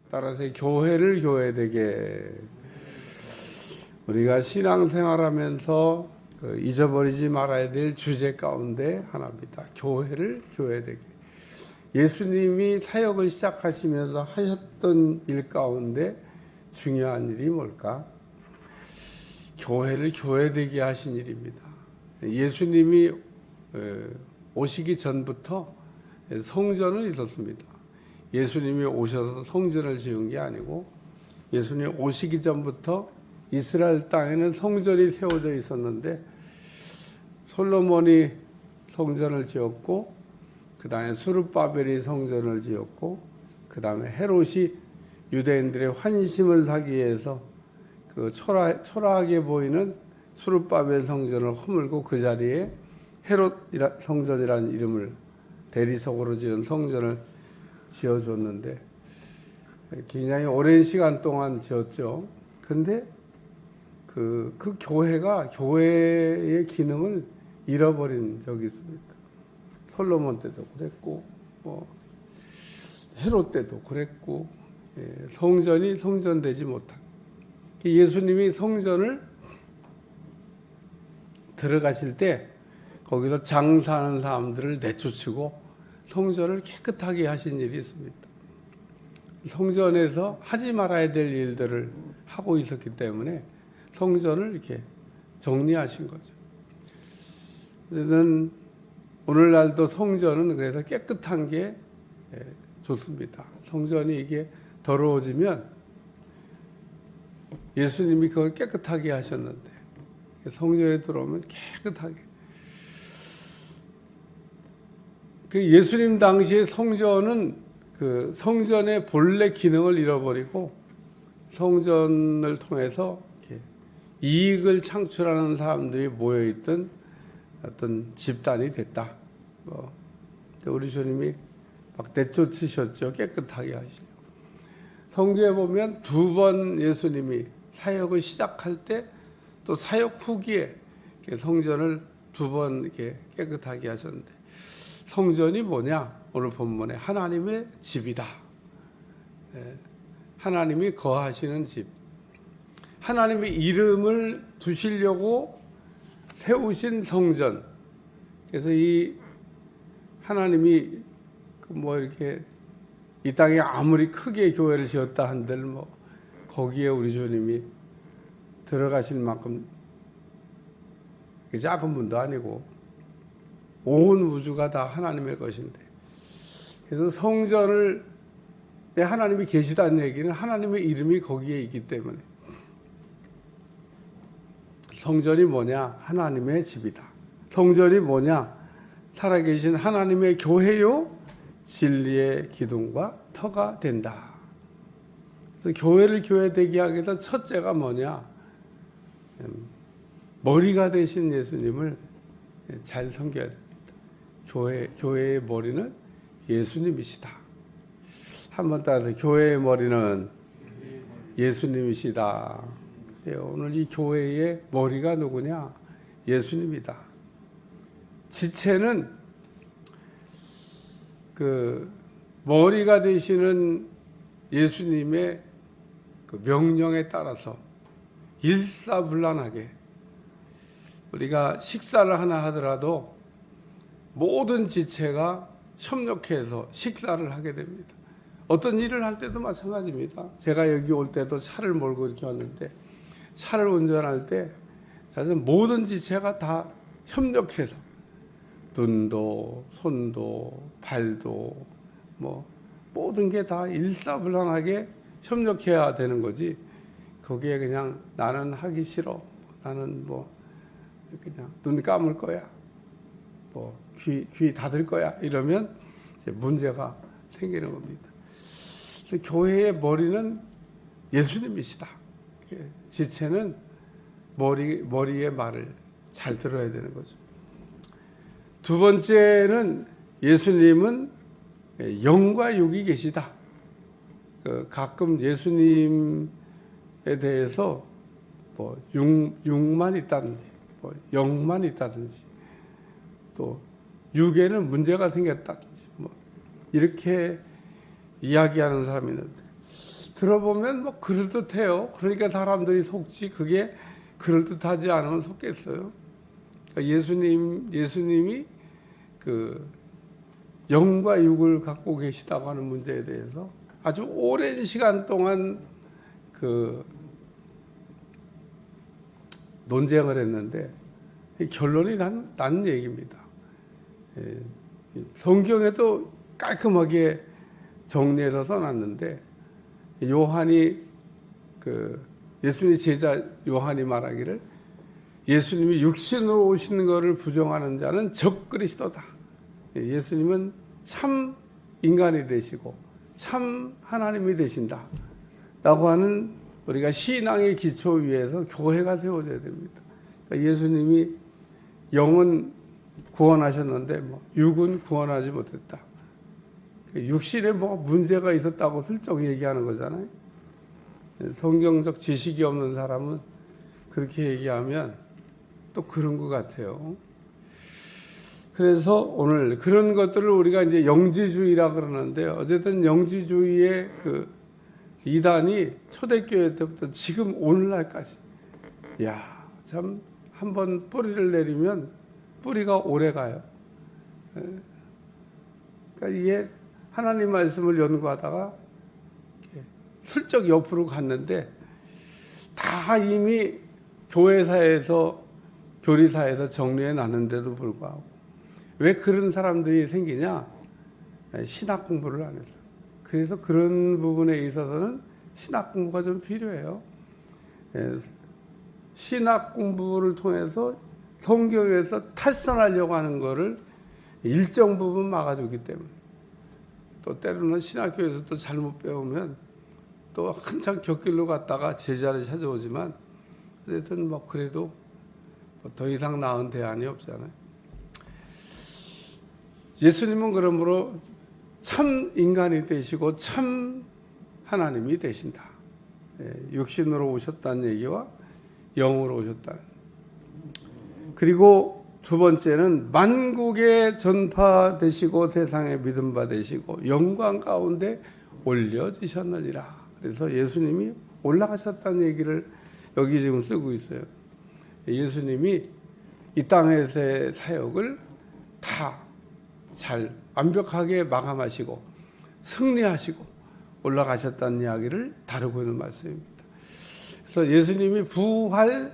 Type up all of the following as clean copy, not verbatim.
따라서 교회를 교회되게. 우리가 신앙생활하면서 잊어버리지 말아야 될 주제 가운데 하나입니다. 교회를 교회되게. 예수님이 사역을 시작하시면서 하셨던 일 가운데 중요한 일이 뭘까? 교회를 교회되게 하신 일입니다. 예수님이 오시기 전부터 성전은 있었습니다. 예수님이 오셔서 성전을 지은 게 아니고 예수님이 오시기 전부터 이스라엘 땅에는 성전이 세워져 있었는데 솔로몬이 성전을 지었고 그 다음에 스룹바벨이 성전을 지었고 그 다음에 헤롯이 유대인들의 환심을 사기 위해서 그 초라하게 보이는 스룹바벨 성전을 허물고 그 자리에 헤롯 성전이라는 이름을 대리석으로 지은 성전을 지어줬는데 굉장히 오랜 시간 동안 지었죠. 근데 그 교회가 교회의 기능을 잃어버린 적이 있습니다. 솔로몬 때도 그랬고 헤롯 때도 그랬고 성전이 성전되지 못한. 예수님이 성전을 들어가실 때 거기서 장사하는 사람들을 내쫓고 성전을 깨끗하게 하신 일이 있습니다. 성전에서 하지 말아야 될 일들을 하고 있었기 때문에 성전을 이렇게 정리하신 거죠. 저는 오늘날도 성전은 그래서 깨끗한 게 좋습니다. 성전이 이게 더러워지면 예수님이 그걸 깨끗하게 하셨는데 성전에 들어오면 깨끗하게. 그 예수님 당시에 성전은 그 성전의 본래 기능을 잃어버리고 성전을 통해서 이렇게 이익을 창출하는 사람들이 모여있던 어떤 집단이 됐다. 우리 주님이 막 내쫓으셨죠. 깨끗하게 하시려고. 성경에 보면 두 번 예수님이 사역을 시작할 때 또 사역 후기에 성전을 두 번 이렇게 깨끗하게 하셨는데 성전이 뭐냐? 오늘 본문에 하나님의 집이다. 하나님이 거하시는 집. 하나님의 이름을 두시려고 세우신 성전. 그래서 이 하나님이 이렇게 이 땅에 아무리 크게 교회를 지었다 한들 거기에 우리 주님이 들어가실 만큼 작은 분도 아니고 온 우주가 다 하나님의 것인데, 그래서 성전을 하나님이 계시다는 얘기는 하나님의 이름이 거기에 있기 때문에 성전이 뭐냐? 하나님의 집이다. 성전이 뭐냐? 살아계신 하나님의 교회요 진리의 기둥과 터가 된다. 그래서 교회를 교회되게 하기 위해서 첫째가 뭐냐? 머리가 되신 예수님을 잘 섬겨야 됩니다. 교회의 머리는 예수님이시다. 한번 따라서 교회의 머리는 예수님이시다. 오늘 이 교회의 머리가 누구냐? 예수님이다. 지체는 그 머리가 되시는 예수님의 그 명령에 따라서 일사불란하게 우리가 식사를 하나 하더라도 모든 지체가 협력해서 식사를 하게 됩니다. 어떤 일을 할 때도 마찬가지입니다. 제가 여기 올 때도 차를 몰고 이렇게 왔는데 차를 운전할 때 사실 모든 지체가 다 협력해서 눈도 손도 발도 모든 게 다 일사불란하게 협력해야 되는 거지. 거기에 그냥 나는 하기 싫어, 나는 그냥 눈 감을 거야, 귀 닫을 거야 이러면 이제 문제가 생기는 겁니다. 그래서 교회의 머리는 예수님이시다. 지체는 머리의 말을 잘 들어야 되는 거죠. 두 번째는 예수님은 영과 육이 계시다. 가끔 예수님에 대해서 육만 있다든지 영만 있다든지 또 육에는 문제가 생겼다든지 이렇게 이야기하는 사람이 있는데 들어보면 뭐 그럴듯해요. 그러니까 사람들이 속지 그게 그럴듯하지 않으면 속겠어요. 그러니까 예수님이 그 영과 육을 갖고 계시다고 하는 문제에 대해서 아주 오랜 시간 동안 그 논쟁을 했는데 결론이 난 얘기입니다. 성경에도 깔끔하게 정리해서 써놨는데 요한이 그 예수님의 제자 요한이 말하기를 예수님이 육신으로 오신 것을 부정하는 자는 적그리스도다. 예수님은 참 인간이 되시고 참 하나님이 되신다 라고 하는 우리가 신앙의 기초 위에서 교회가 세워져야 됩니다. 그러니까 예수님이 영은 구원하셨는데 육은 구원하지 못했다. 육신에 뭐 문제가 있었다고 슬쩍 얘기하는 거잖아요. 성경적 지식이 없는 사람은 그렇게 얘기하면 또 그런 것 같아요. 그래서 오늘 그런 것들을 우리가 이제 영지주의라 그러는데 어쨌든 영지주의의 그 이단이 초대교회 때부터 지금 오늘날까지 참 한번 뿌리를 내리면 뿌리가 오래 가요. 그러니까 이게 하나님 말씀을 연구하다가 슬쩍 옆으로 갔는데 다 이미 교회사에서 교리사에서 정리해 놨는데도 불구하고 왜 그런 사람들이 생기냐? 신학 공부를 안 했어. 그래서 그런 부분에 있어서는 신학 공부가 좀 필요해요. 신학 공부를 통해서 성경에서 탈선하려고 하는 거를 일정 부분 막아주기 때문에 또 때로는 신학교에서 또 잘못 배우면 또 한참 곁길로 갔다가 제자를 찾아오지만 어쨌든 뭐 그래도 더 이상 나은 대안이 없잖아요. 예수님은 그러므로 참 인간이 되시고 참 하나님이 되신다. 육신으로 오셨다는 얘기와 영으로 오셨다는. 그리고 두 번째는 만국에 전파되시고 세상에 믿음 받으시고 영광 가운데 올려지셨느니라. 그래서 예수님이 올라가셨다는 얘기를 여기 지금 쓰고 있어요. 예수님이 이 땅에서의 사역을 다 잘 완벽하게 마감하시고 승리하시고 올라가셨다는 이야기를 다루고 있는 말씀입니다. 그래서 예수님이 부활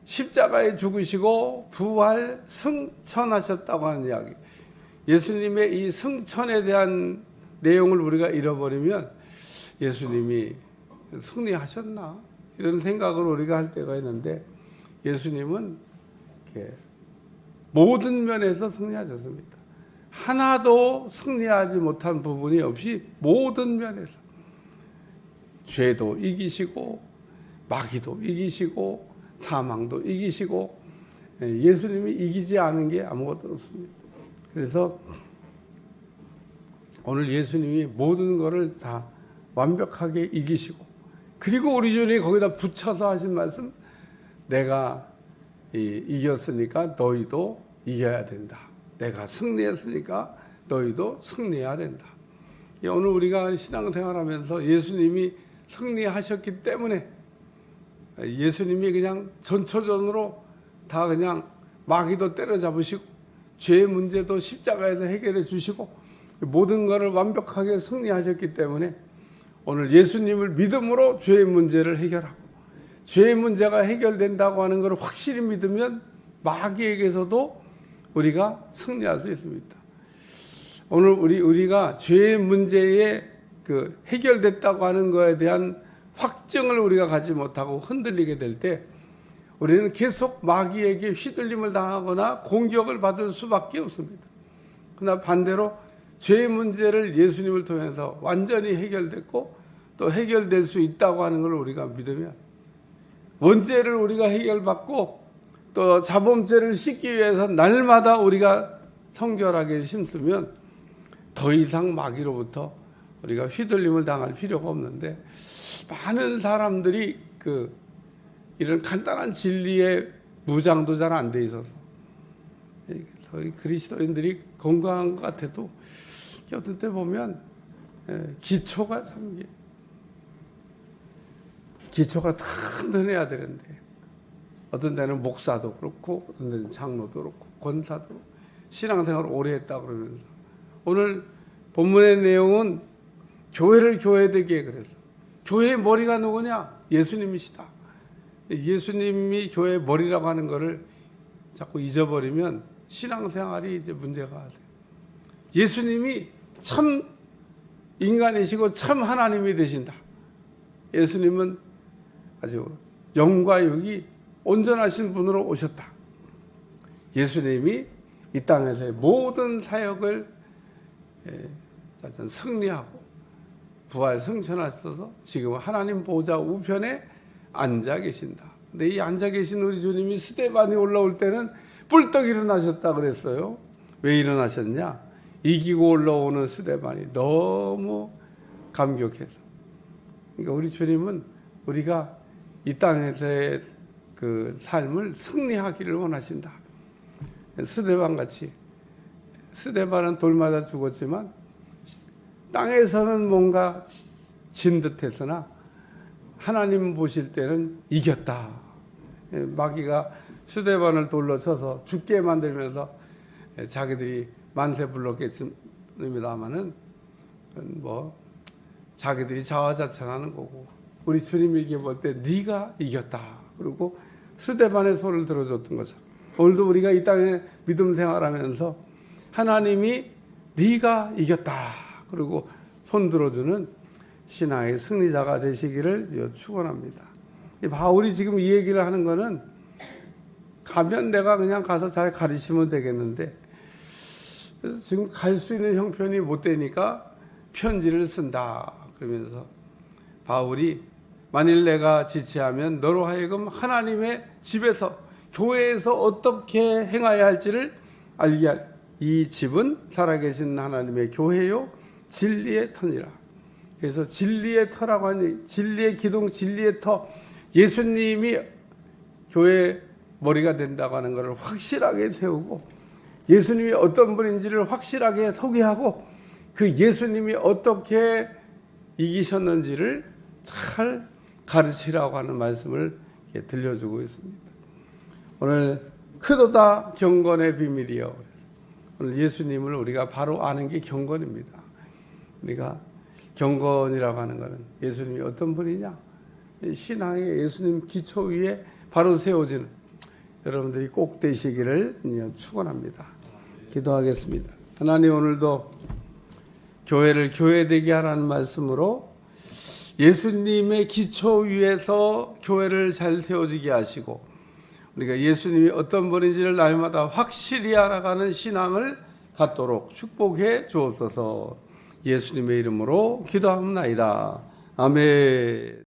십자가에 죽으시고 부활 승천하셨다고 하는 이야기. 예수님의 이 승천에 대한 내용을 우리가 잃어버리면 예수님이 승리하셨나? 이런 생각을 우리가 할 때가 있는데 예수님은 모든 면에서 승리하셨습니다. 하나도 승리하지 못한 부분이 없이 모든 면에서 죄도 이기시고 마귀도 이기시고 사망도 이기시고 예수님이 이기지 않은 게 아무것도 없습니다. 그래서 오늘 예수님이 모든 것을 다 완벽하게 이기시고 그리고 우리 주님이 거기다 붙여서 하신 말씀 내가 이겼으니까 너희도 이겨야 된다. 내가 승리했으니까 너희도 승리해야 된다. 오늘 우리가 신앙생활하면서 예수님이 승리하셨기 때문에 예수님이 그냥 전초전으로 다 그냥 마귀도 때려잡으시고 죄의 문제도 십자가에서 해결해 주시고 모든 것을 완벽하게 승리하셨기 때문에 오늘 예수님을 믿음으로 죄의 문제를 해결하고 죄의 문제가 해결된다고 하는 것을 확실히 믿으면 마귀에게서도 우리가 승리할 수 있습니다. 오늘 우리가 죄의 문제에 그 해결됐다고 하는 것에 대한 확증을 우리가 가지 못하고 흔들리게 될 때 우리는 계속 마귀에게 휘둘림을 당하거나 공격을 받을 수밖에 없습니다. 그러나 반대로 죄의 문제를 예수님을 통해서 완전히 해결됐고 또 해결될 수 있다고 하는 걸 우리가 믿으면 원죄를 우리가 해결받고 또 자범죄를 씻기 위해서 날마다 우리가 성결하게 심으면 더 이상 마귀로부터 우리가 휘둘림을 당할 필요가 없는데 많은 사람들이 이런 간단한 진리에 무장도 잘 안 돼 있어서 그리스도인들이 건강한 것 같아도 어떤 때 보면 기초가 참 기초가 튼튼해야 되는데 어떤 데는 목사도 그렇고 어떤 데는 장로도 그렇고 권사도 그렇고 신앙생활을 오래 했다 그러면서 오늘 본문의 내용은 교회를 교회되게 해. 그래서 교회의 머리가 누구냐? 예수님이시다. 예수님이 교회의 머리라고 하는 것을 자꾸 잊어버리면 신앙생활이 이제 문제가 돼요. 예수님이 참 인간이시고 참 하나님이 되신다. 예수님은 아주 영과 육이 온전하신 분으로 오셨다. 예수님이 이 땅에서의 모든 사역을 승리하고 부활 승천하셔서 지금 하나님 보좌 우편에 앉아 계신다. 근데 이 앉아 계신 우리 주님이 스데반이 올라올 때는 뿔떡 일어나셨다 그랬어요. 왜 일어나셨냐? 이기고 올라오는 스데반이 너무 감격해서. 그러니까 우리 주님은 우리가 이 땅에서의 그 삶을 승리하기를 원하신다. 스데반 같이. 스데반은 돌 맞아 죽었지만 땅에서는 뭔가 진 듯했으나 하나님 보실 때는 이겼다. 마귀가 스데반을 돌로 쳐서 죽게 만들면서 자기들이 만세 불렀겠습니다마는 뭐 자기들이 자화자찬하는 거고 우리 주님에게 볼 때 네가 이겼다. 그리고 스데반의 손을 들어줬던 거죠. 오늘도 우리가 이 땅에 믿음 생활하면서 하나님이 네가 이겼다. 그리고 손 들어주는 신앙의 승리자가 되시기를 축원합니다. 바울이 지금 이 얘기를 하는 거는 가면 내가 그냥 가서 잘 가르치면 되겠는데 지금 갈 수 있는 형편이 못 되니까 편지를 쓴다. 그러면서 바울이 만일 내가 지체하면 너로 하여금 하나님의 집에서 교회에서 어떻게 행하여야 할지를 알게 할 이 집은 살아계신 하나님의 교회요 진리의 터니라. 그래서 진리의 터라고 하니 진리의 기둥 진리의 터 예수님이 교회의 머리가 된다고 하는 것을 확실하게 세우고 예수님이 어떤 분인지를 확실하게 소개하고 그 예수님이 어떻게 이기셨는지를 잘 가르치라고 하는 말씀을 들려주고 있습니다. 오늘 크도다 경건의 비밀이요. 오늘 예수님을 우리가 바로 아는 게 경건입니다. 우리가 경건이라고 하는 것은 예수님이 어떤 분이냐? 신앙의 예수님 기초 위에 바로 세워지는 여러분들이 꼭 되시기를 축원합니다. 기도하겠습니다. 하나님 오늘도 교회를 교회되게 하라는 말씀으로 예수님의 기초 위에서 교회를 잘 세워지게 하시고 우리가 예수님이 어떤 분인지를 날마다 확실히 알아가는 신앙을 갖도록 축복해 주옵소서. 예수님의 이름으로 기도합니다. 아멘.